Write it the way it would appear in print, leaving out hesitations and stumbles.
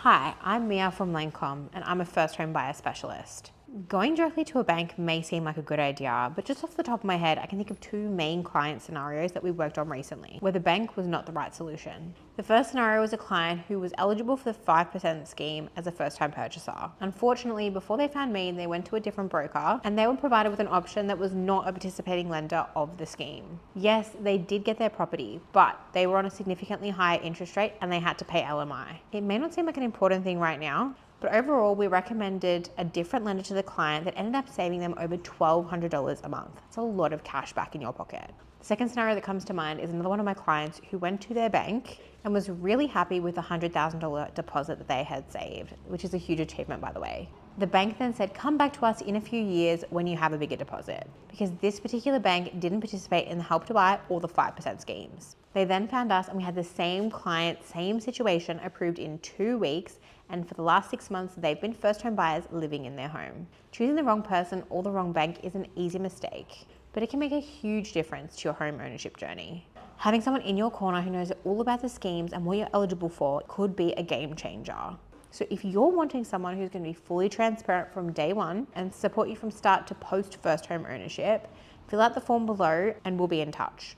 Hi, I'm Mia from Lendcom and I'm a first home buyer specialist. Going directly to a bank may seem like a good idea, but just off the top of my head, I can think of two main client scenarios that we worked on recently, where the bank was not the right solution. The first scenario was a client who was eligible for the 5% scheme as a first-time purchaser. Unfortunately, before they found me, they went to a different broker and they were provided with an option that was not a participating lender of the scheme. Yes, they did get their property, but they were on a significantly higher interest rate and they had to pay LMI. It may not seem like an important thing right now, but overall, we recommended a different lender to the client that ended up saving them over $1,200 a month. That's a lot of cash back in your pocket. The second scenario that comes to mind is another one of my clients who went to their bank and was really happy with the $100,000 deposit that they had saved, which is a huge achievement, by the way. The bank then said, come back to us in a few years when you have a bigger deposit, because this particular bank didn't participate in the Help to Buy or the 5% schemes. They then found us and we had the same client, same situation approved in 2 weeks. And for the last 6 months, they've been first home buyers living in their home. Choosing the wrong person or the wrong bank is an easy mistake, but it can make a huge difference to your home ownership journey. Having someone in your corner who knows all about the schemes and what you're eligible for could be a game changer. So if you're wanting someone who's going to be fully transparent from day one and support you from start to post first home ownership, fill out the form below and we'll be in touch.